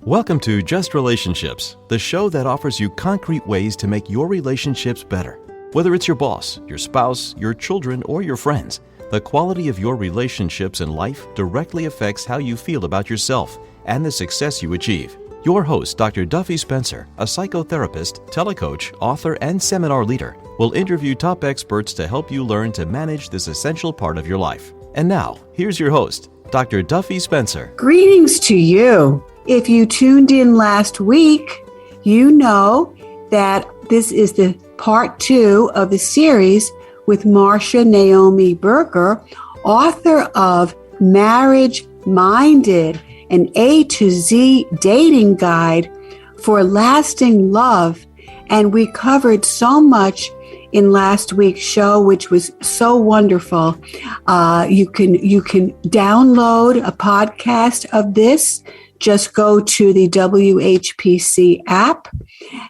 Welcome to Just Relationships, the show that offers you concrete ways to make your relationships better. Whether it's your boss, your spouse, your children, or your friends, the quality of your relationships in life directly affects how you feel about yourself and the success you achieve. Your host, Dr. Duffy Spencer, a psychotherapist, telecoach, author, and seminar leader, will interview top experts to help you learn to manage this essential part of your life. And now, here's your host, Dr. Duffy Spencer. Greetings to you. If you tuned in last week, you know that this is the part 2 of the series with Marcia Naomi Berger, author of Marriage Minded, an A to Z dating guide for lasting love. And we covered so much in last week's show, which was so wonderful. You can download a podcast of this. Just go to the WHPC app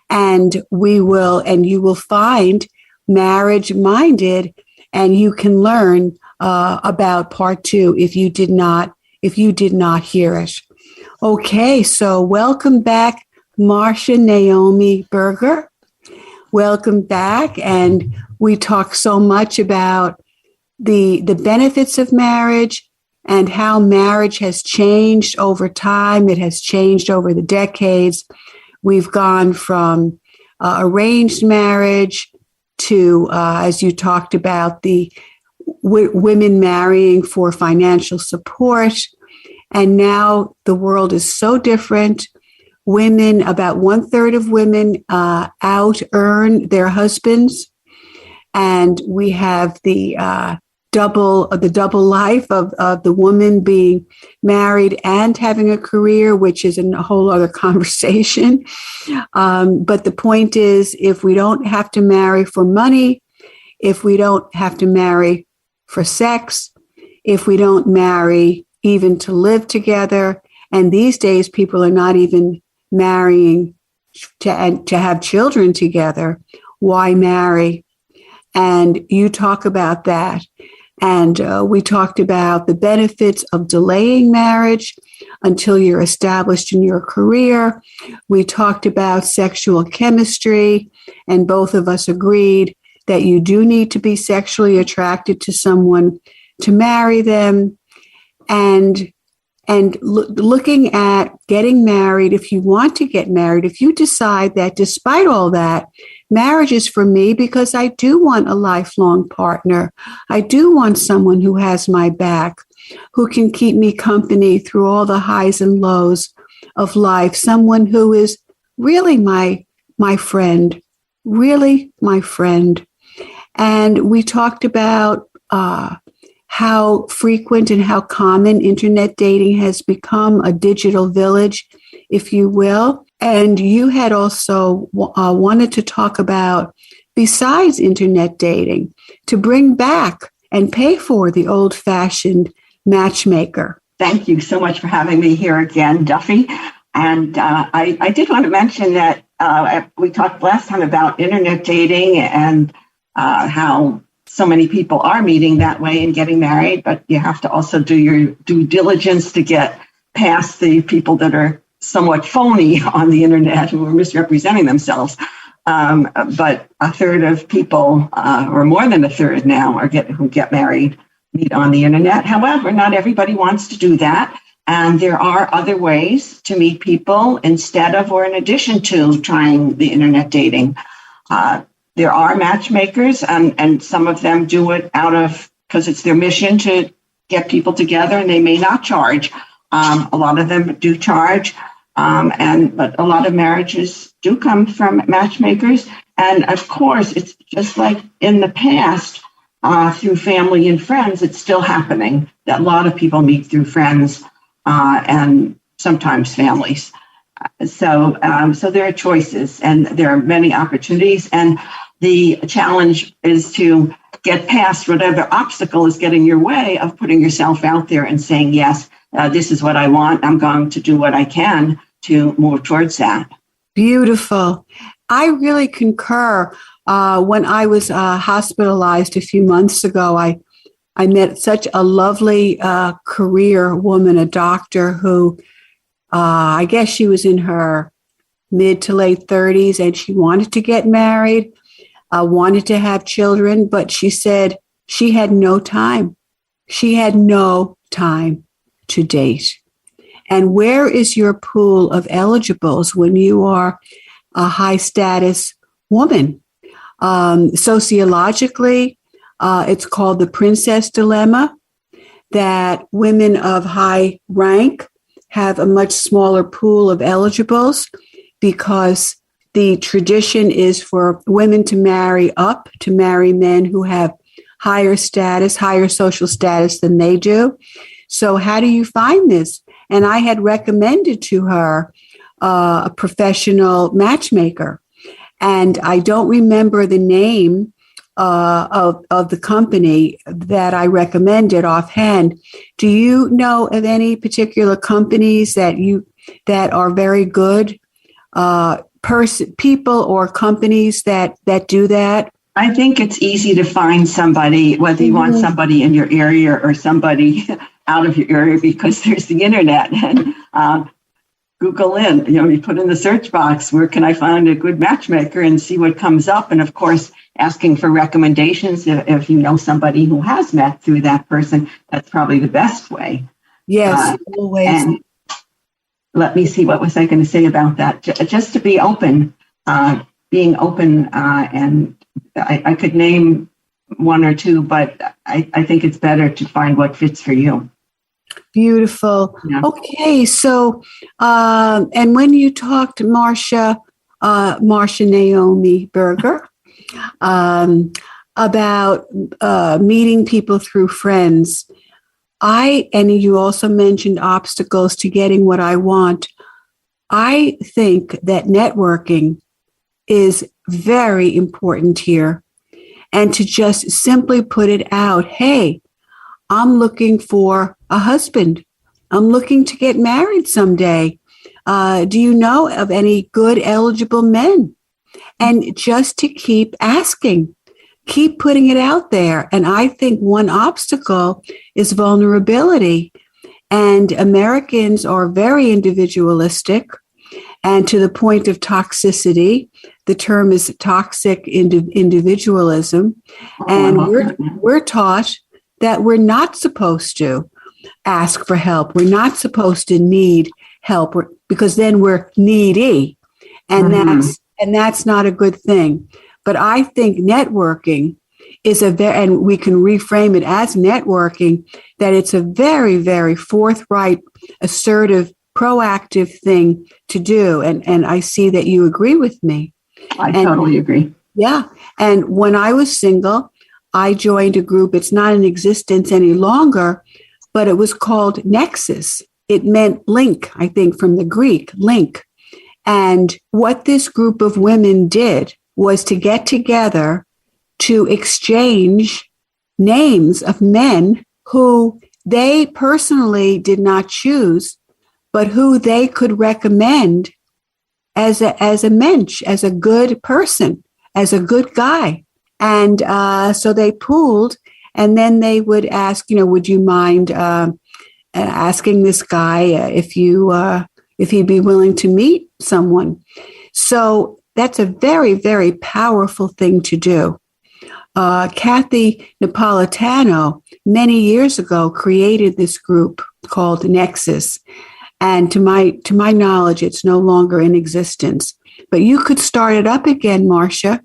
and you will find Marriage Minded, and you can learn about part 2 if you did not hear it. Okay, so welcome back, Marcia Naomi Berger. Welcome back. And we talk so much about the benefits of marriage and how marriage has changed over time. It has changed over the decades. We've gone from arranged marriage to, as you talked about, the women marrying for financial support. And now the world is so different. Women, about 1/3 of women out-earn their husbands. And we have the double life of the woman being married and having a career, which is a whole other conversation. But the point is, if we don't have to marry for money, if we don't have to marry for sex, if we don't marry even to live together, and these days people are not even marrying to have children together, why marry? And you talk about that. And we talked about the benefits of delaying marriage until you're established in your career. We talked about sexual chemistry, and both of us agreed that you do need to be sexually attracted to someone to marry them. And looking at getting married, if you want to get married, if you decide that despite all that, marriage is for me because I do want a lifelong partner. I do want someone who has my back, who can keep me company through all the highs and lows of life, someone who is really my friend, really my friend. And we talked about how frequent and how common internet dating has become, a digital village, if you will. And you had also wanted to talk about, besides internet dating, to bring back and pay for the old-fashioned matchmaker. Thank you so much for having me here again, Duffy. And I did want to mention that we talked last time about internet dating and how so many people are meeting that way and getting married, but you have to also do your due diligence to get past the people that are somewhat phony on the internet who are misrepresenting themselves. But 1/3 of people, or more than 1/3 now, who get married meet on the internet. However, not everybody wants to do that. And there are other ways to meet people instead of or in addition to trying the internet dating. There are matchmakers, and some of them do it because it's their mission to get people together, and they may not charge. A lot of them do charge, but a lot of marriages do come from matchmakers. And of course, it's just like in the past, through family and friends, it's still happening that a lot of people meet through friends and sometimes families. So there are choices, and there are many opportunities, and the challenge is to get past whatever obstacle is getting your way of putting yourself out there and saying, yes, this is what I want. I'm going to do what I can to move towards that. Beautiful. I really concur. When I was hospitalized a few months ago, I met such a lovely career woman, a doctor who I guess she was in her mid to late 30s, and she wanted to get married, wanted to have children, but she said she had no time. She had no time to date. And where is your pool of eligibles when you are a high status woman? Sociologically, it's called the princess dilemma, that women of high rank have a much smaller pool of eligibles because the tradition is for women to marry up, to marry men who have higher status, higher social status than they do. So how do you find this? And I had recommended to her a professional matchmaker. And I don't remember the name of the company that I recommended offhand. Do you know of any particular companies that are very good people or companies that do that? I think it's easy to find somebody, whether you want somebody in your area or somebody out of your area, because there's the internet. And Google you put in the search box, where can I find a good matchmaker, and see what comes up. And of course, asking for recommendations. If you know somebody who has met through that person, that's probably the best way. Yes, always. And let me see, what was I going to say about that? Just to be open, being open, and I could name one or two, but I think it's better to find what fits for you. Beautiful. Yeah. Okay, so and when you talked to Marsha Naomi Berger about meeting people through friends, and you also mentioned obstacles to getting what I want. I think that networking is very important here, and to just simply put it out, hey, I'm looking for a husband. I'm looking to get married someday. Do you know of any good eligible men? And just to keep asking, keep putting it out there. And I think one obstacle is vulnerability. And Americans are very individualistic, and to the point of toxicity. The term is toxic individualism. And we're taught that we're not supposed to ask for help. We're not supposed to need help, because then we're needy. And that's not a good thing. But I think networking is and we can reframe it as networking, that it's a very, very forthright, assertive, proactive thing to do. And I see that you agree with me. I totally agree. Yeah. And when I was single, I joined a group. It's not in existence any longer, but it was called Nexus. It meant link, I think, from the Greek, link. And what this group of women did was to get together to exchange names of men who they personally did not choose, but who they could recommend as a mensch, as a good person, as a good guy. And so they pooled, and then they would ask, would you mind asking this guy if he'd be willing to meet someone? So that's a very, very powerful thing to do. Kathy Napolitano, many years ago, created this group called Nexus. And to my knowledge, it's no longer in existence. But you could start it up again, Marsha.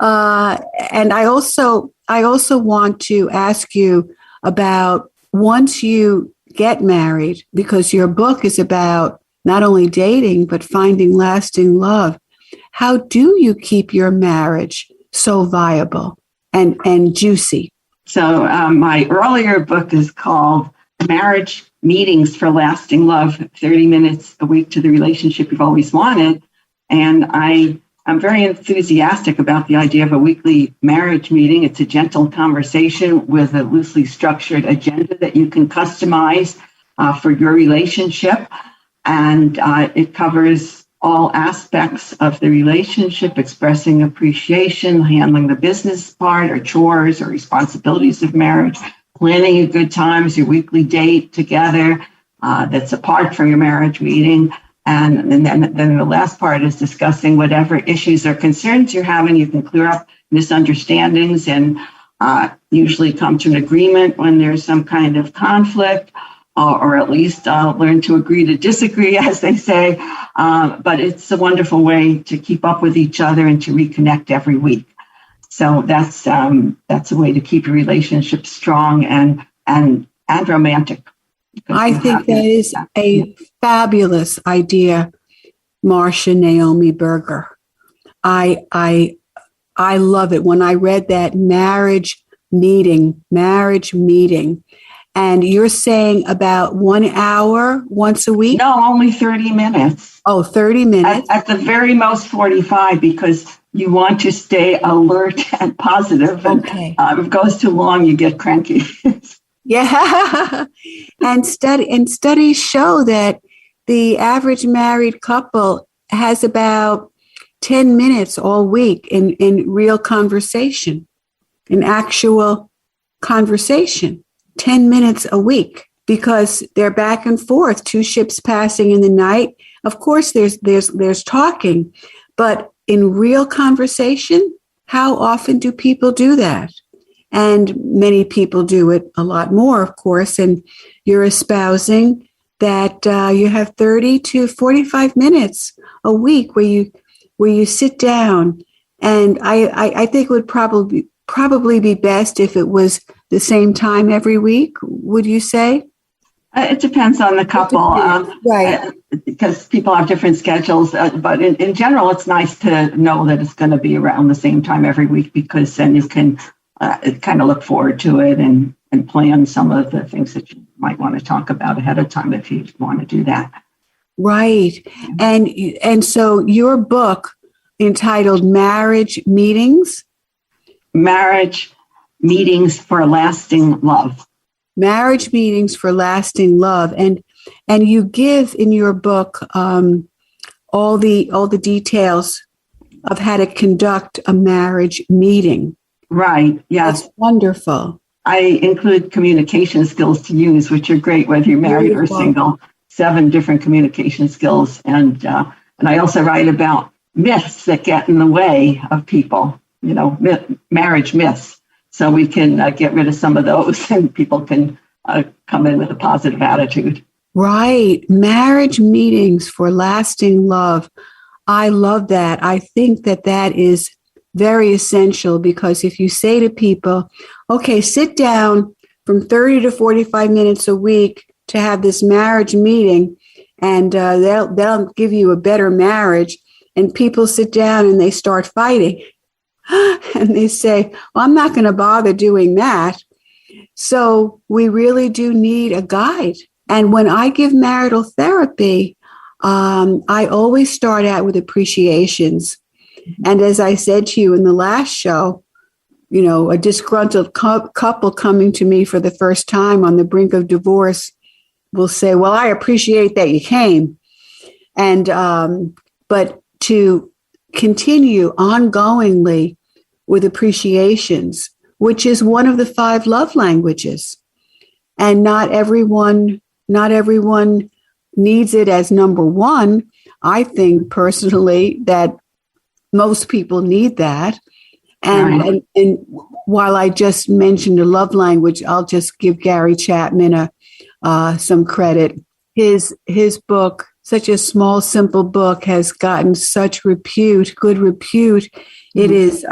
And I also want to ask you about, once you get married, because your book is about not only dating, but finding lasting love. How do you keep your marriage so viable and juicy? So my earlier book is called Marriage Meetings for Lasting Love, 30 minutes a week to the relationship you've always wanted. And I'm very enthusiastic about the idea of a weekly marriage meeting. It's a gentle conversation with a loosely structured agenda that you can customize for your relationship. And it covers all aspects of the relationship, expressing appreciation, handling the business part or chores or responsibilities of marriage, planning your good times, your weekly date together, that's apart from your marriage meeting. And then the last part is discussing whatever issues or concerns you're having. You can clear up misunderstandings and usually come to an agreement when there's some kind of conflict, or at least learn to agree to disagree, as they say. But it's a wonderful way to keep up with each other and to reconnect every week. So that's a way to keep your relationship strong and romantic. I think that is a fabulous idea, Marcia Naomi Berger. I love it. When I read that marriage meeting, and you're saying about 1 hour once a week? No, only 30 minutes. Oh, 30 minutes. At the very most 45, because you want to stay alert and positive. Okay. And, if it goes too long, you get cranky. Yeah. And studies show that the average married couple has about 10 minutes all week in real conversation, in actual conversation, 10 minutes a week, because they're back and forth, two ships passing in the night. Of course, there's talking, but in real conversation, how often do people do that? And many people do it a lot more, of course. And you're espousing that you have 30 to 45 minutes a week where you sit down. And I think it would probably be best if it was the same time every week. Would you say? It depends on the couple, right? Because people have different schedules. But in general, it's nice to know that it's going to be around the same time every week, because then you can kind of look forward to it and plan some of the things that you might want to talk about ahead of time if you want to do that. Right. And so your book entitled Marriage Meetings for Lasting Love. Marriage Meetings for Lasting Love. And you give in your book all the details of how to conduct a marriage meeting. Right. Yes. That's wonderful. I include communication skills to use, which are great whether you're married or single. 7 different communication skills, and I also write about myths that get in the way of people. Marriage myths. So we can get rid of some of those, and people can come in with a positive attitude. Right. Marriage meetings for lasting love. I love that. I think that is very essential, because if you say to people, okay, sit down from 30 to 45 minutes a week to have this marriage meeting, and they'll give you a better marriage, and people sit down and they start fighting and they say, well, I'm not going to bother doing that. So we really do need a guide. And when I give marital therapy, I always start out with appreciations. And as I said to you in the last show, a disgruntled couple coming to me for the first time on the brink of divorce will say, well, I appreciate that you came. And, but to continue ongoingly with appreciations, which is one of the 5 love languages. And not everyone needs it as number 1. I think personally that most people need that. And while I just mentioned a love language, I'll just give Gary Chapman some credit. His book, such a small, simple book, has gotten such good repute. It is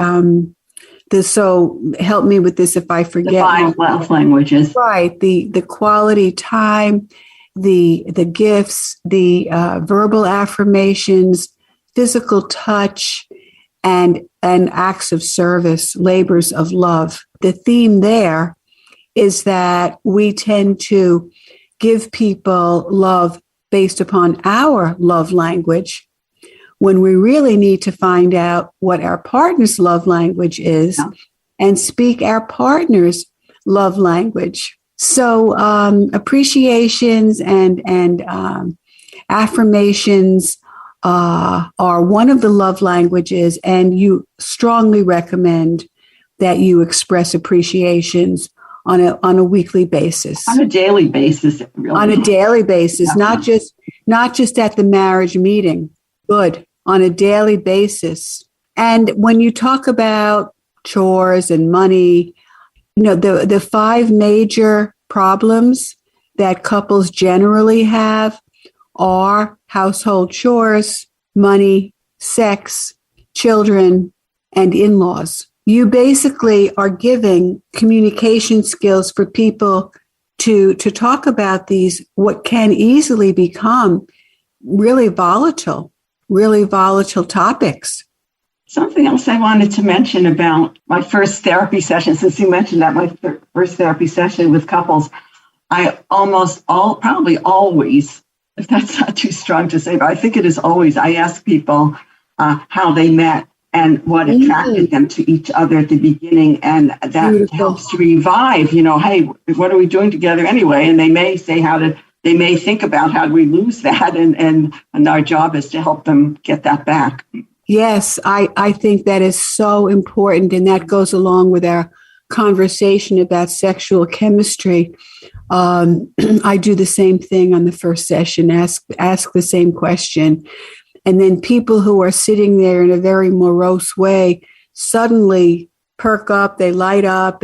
so help me with this if I forget. The 5 love languages. Right. The quality time, the gifts, the verbal affirmations, physical touch, and acts of service, labors of love. The theme there is that we tend to give people love based upon our love language, when we really need to find out what our partner's love language is and speak our partner's love language. So appreciations and affirmations are one of the love languages, and you strongly recommend that you express appreciations on a weekly basis, on a daily basis, really. On a daily basis, Yeah. not just at the marriage meeting. Good, on a daily basis. And when you talk about chores and money, the five major problems that couples generally have are household chores, money, sex, children, and in-laws. You basically are giving communication skills for people to talk about these, what can easily become really volatile topics. Something else I wanted to mention about my first therapy session, since you mentioned that my first therapy session with couples, I probably always, if that's not too strong to say, but I think it is always, I ask people how they met and what attracted them to each other at the beginning. And that Beautiful. Helps to revive, hey, what are we doing together anyway? And they may say they may think about how do we lose that? And our job is to help them get that back. Yes, I think that is so important. And that goes along with our conversation about sexual chemistry. I do the same thing on the first session, ask the same question. And then people who are sitting there in a very morose way suddenly perk up, they light up.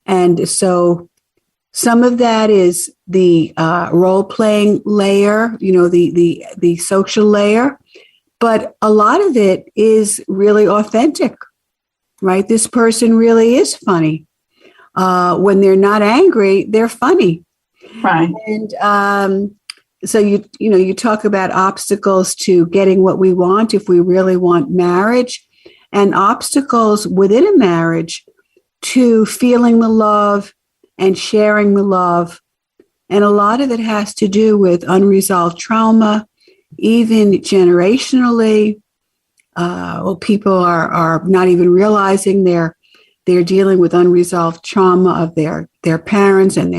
And so some of that is the role-playing layer, the social layer. But a lot of it is really authentic, right? This person really is funny. When they're not angry, they're funny. Right. And so you talk about obstacles to getting what we want if we really want marriage, and obstacles within a marriage to feeling the love and sharing the love. And a lot of it has to do with unresolved trauma, even generationally. People are not even realizing they're dealing with unresolved trauma of their parents and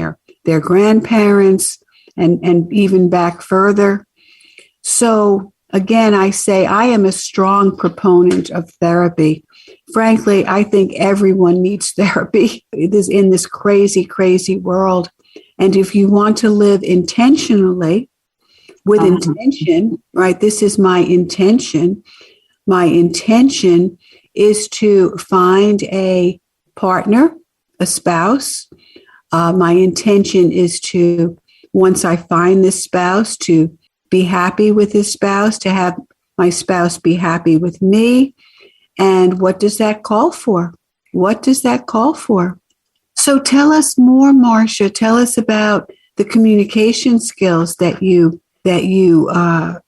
their grandparents, and even back further. So again, I say I am a strong proponent of therapy. Frankly, I think everyone needs therapy in this crazy, crazy world. And if you want to live intentionally, with intention, right? This is my intention. My intention is to find a partner, a spouse. My intention is to, once I find this spouse, to be happy with this spouse, to have my spouse be happy with me. And what does that call for? What does that call for? So tell us more, Marcia. Tell us about the communication skills that you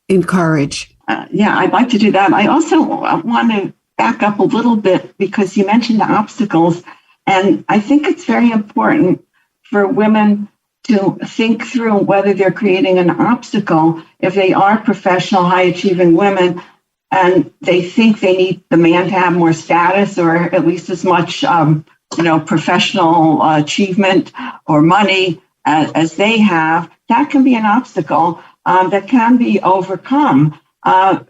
encourage. Yeah, I'd like to do that. I also want to back up a little bit because you mentioned the obstacles. And I think it's very important for women to think through whether they're creating an obstacle if they are professional, high-achieving women and they think they need the man to have more status or at least as much, professional achievement or money as they have. That can be an obstacle that can be overcome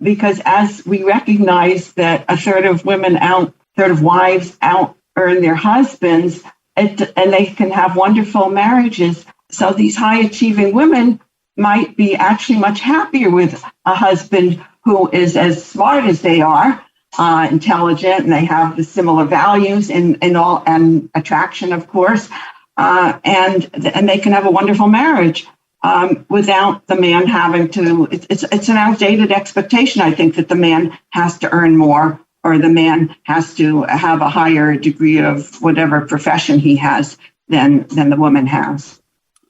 because as we recognize that a third of wives out earn their husbands, and they can have wonderful marriages. So these high achieving women might be actually much happier with a husband who is as smart as they are, intelligent, and they have the similar values and attraction, of course, and they can have a wonderful marriage without the man having to. It's an outdated expectation, I think, that the man has to earn more or the man has to have a higher degree of whatever profession he has than the woman has.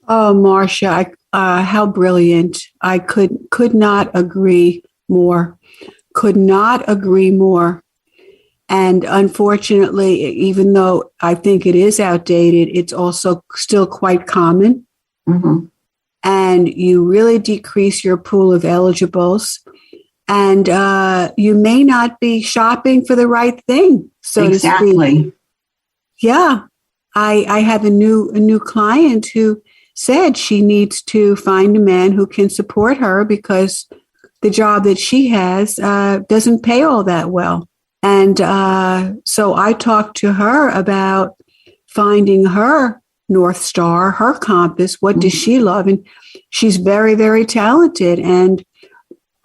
Oh, Marcia, how brilliant. I could not agree more. Could not agree more. And unfortunately, even though I think it is outdated, it's also still quite common. Mm-hmm. And you really decrease your pool of eligibles. And you may not be shopping for the right thing, so exactly. to speak. Yeah. I have a new client who said she needs to find a man who can support her because the job that she has doesn't pay all that well. And so I talked to her about finding her North Star, her compass. What does she love? And she's very, very talented. And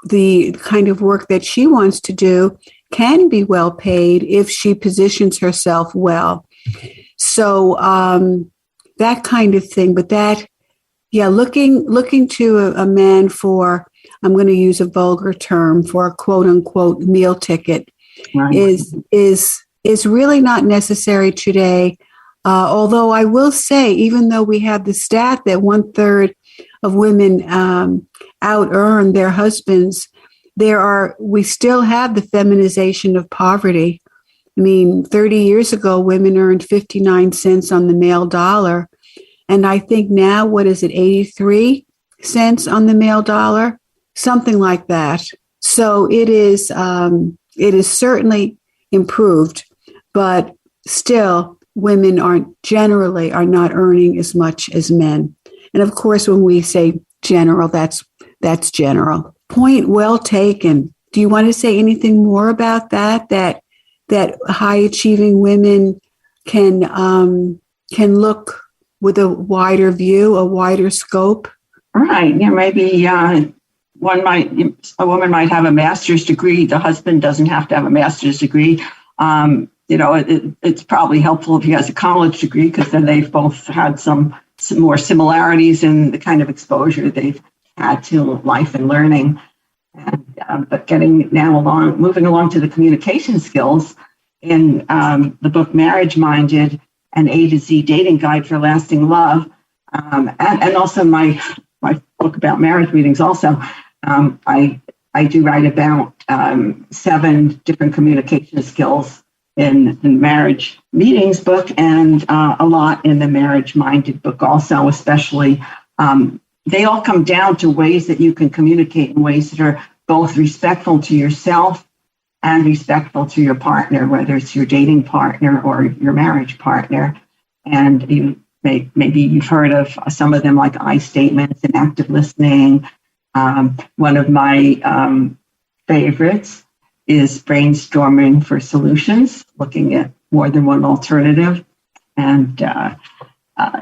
the kind of work that she wants to do can be well paid if she positions herself well. So that kind of thing. But that, yeah, looking to a man for, I'm going to use a vulgar term, for a quote unquote meal ticket, right, is really not necessary today. Although I will say, even though we have the stat that 1/3 of women out-earn their husbands, we still have the feminization of poverty. I mean, 30 years ago, women earned 59 cents on the male dollar. And I think now, what is it, 83 cents on the male dollar? Something like that. So it is certainly improved, but still women are not earning as much as men. And of course, when we say general, that's general. Point well taken. Do you want to say anything more about that high achieving women can look with a wider view, a wider scope? Right. Yeah, maybe a woman might have a master's degree. The husband doesn't have to have a master's degree. It's probably helpful if he has a college degree, because then they've both had some more similarities in the kind of exposure they've had to life and learning. But moving along to the communication skills in the book Marriage Minded, an A to Z dating guide for lasting love, and also my book about marriage meetings. Also, I do write about 7 different communication skills in the Marriage Meetings book, and a lot in the Marriage Minded book also, especially. They all come down to ways that you can communicate in ways that are both respectful to yourself and respectful to your partner, whether it's your dating partner or your marriage partner. And maybe you've heard of some of them, like I statements and active listening. One of my favorites is brainstorming for solutions, looking at more than one alternative. And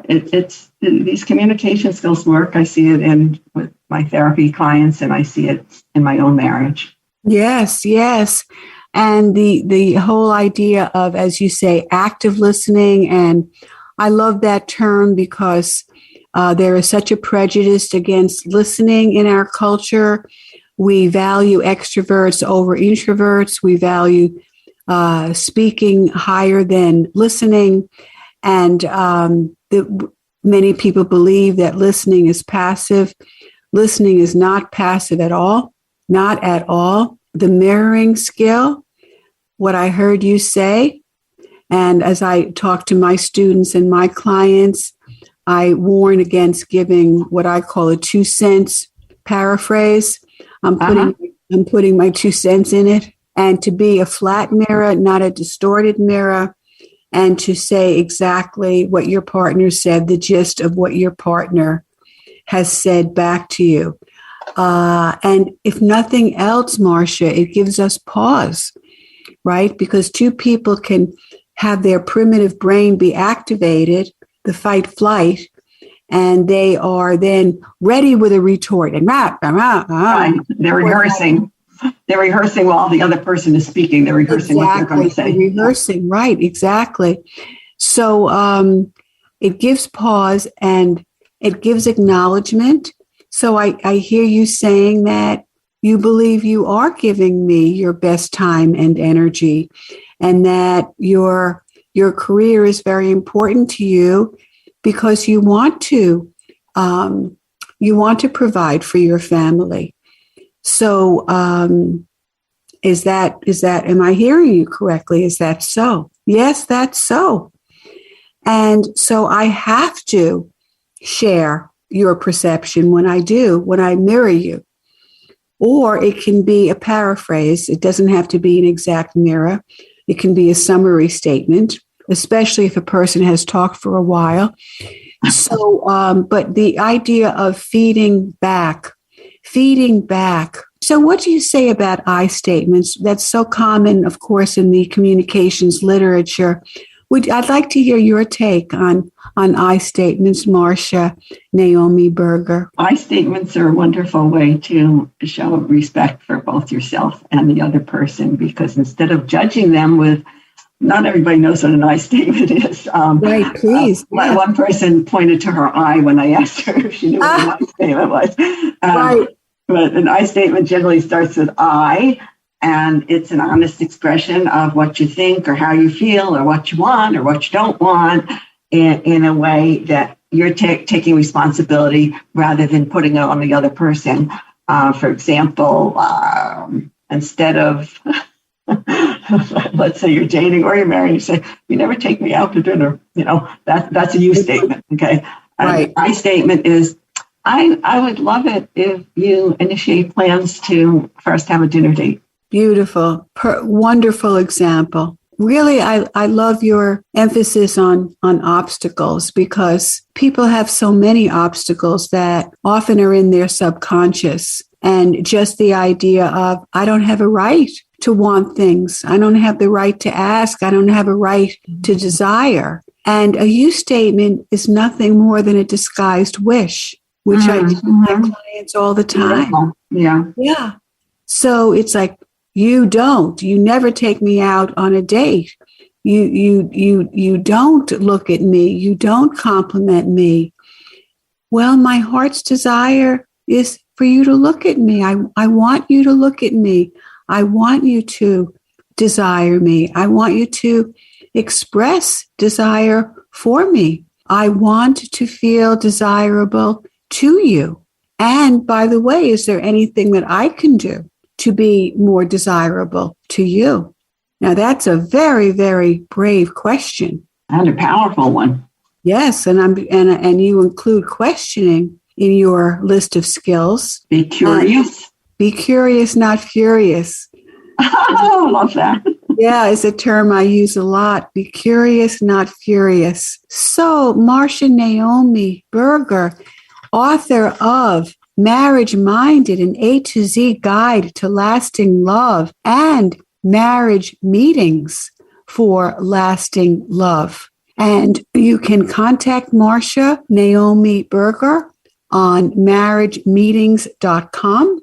it's these communication skills work. I see it with my therapy clients, and I see it in my own marriage. Yes. And the whole idea of, as you say, active listening. And I love that term because there is such a prejudice against listening in our culture. We value extroverts over introverts. We value speaking higher than listening. And many people believe that listening is passive. Listening is not passive at all, not at all. The mirroring skill, what I heard you say, and as I talk to my students and my clients, I warn against giving what I call a 2 cents paraphrase. I'm putting my 2 cents in it, and to be a flat mirror, not a distorted mirror, and to say exactly what your partner said, the gist of what your partner has said back to you. And if nothing else, Marcia, it gives us pause, right? Because 2 people can have their primitive brain be activated, the fight flight, and they are then ready with a retort. And right. They're rehearsing. They're rehearsing while the other person is speaking. They're rehearsing what they're going to say. They're rehearsing, right, exactly. So it gives pause and it gives acknowledgement. So I hear you saying that you believe you are giving me your best time and energy, and that your career is very important to you because you want to provide for your family. So is that, am I hearing you correctly? Is that so? Yes, that's so. And so I have to share your perception when I mirror you. Or it can be a paraphrase. It doesn't have to be an exact mirror. It can be a summary statement, especially if a person has talked for a while. So, but the idea of feeding back. So what do you say about I statements? That's so common, of course, in the communications literature, I'd like to hear your take on I statements, Marcia Naomi Berger. I statements are a wonderful way to show respect for both yourself and the other person, because instead of judging them with, not everybody knows what an I statement is. Right, please. One person pointed to her eye when I asked her if she knew what an I statement was. Right. But an I statement generally starts with I, and it's an honest expression of what you think or how you feel or what you want or what you don't want in a way that you're taking responsibility rather than putting it on the other person. For example, instead of, let's say you're dating or you're married, you say, you never take me out to dinner. That's a you statement, okay? Right. My statement is, I would love it if you initiate plans to first have a dinner date. Beautiful. Wonderful example. Really, I love your emphasis on obstacles, because people have so many obstacles that often are in their subconscious. And just the idea of, I don't have a right to want things. I don't have the right to ask. I don't have a right to desire. And a you statement is nothing more than a disguised wish, which I do with my clients all the time. Yeah. Yeah. So it's like, you never take me out on a date. You don't look at me. You don't compliment me. Well, my heart's desire is for you to look at me. I want you to look at me. I want you to desire me. I want you to express desire for me. I want to feel desirable to you. And by the way, is there anything that I can do to be more desirable to you? Now, that's a very, very brave question. And a powerful one. Yes, and you include questioning in your list of skills. Be curious. Be curious, not furious. I love that. Yeah, it's a term I use a lot. Be curious, not furious. So, Marcia Naomi Berger, author of Marriage Minded, an A to Z guide to lasting love, and marriage meetings for lasting love. And you can contact Marcia Naomi Berger on marriagemeetings.com.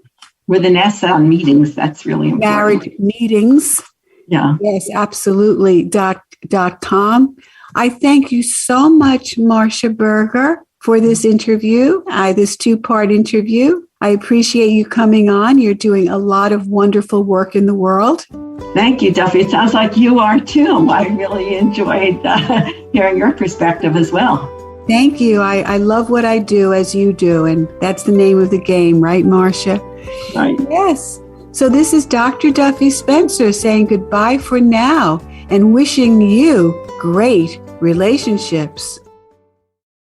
With an S on meetings, that's really important. Marriage meetings. Yeah. Yes, absolutely. .com. I thank you so much, Marcia Berger, for this interview, this 2-part interview. I appreciate you coming on. You're doing a lot of wonderful work in the world. Thank you, Duffy. It sounds like you are too. I really enjoyed hearing your perspective as well. Thank you. I love what I do as you do, and that's the name of the game, right, Marcia? Right. Yes. So this is Dr. Duffy Spencer saying goodbye for now and wishing you great relationships.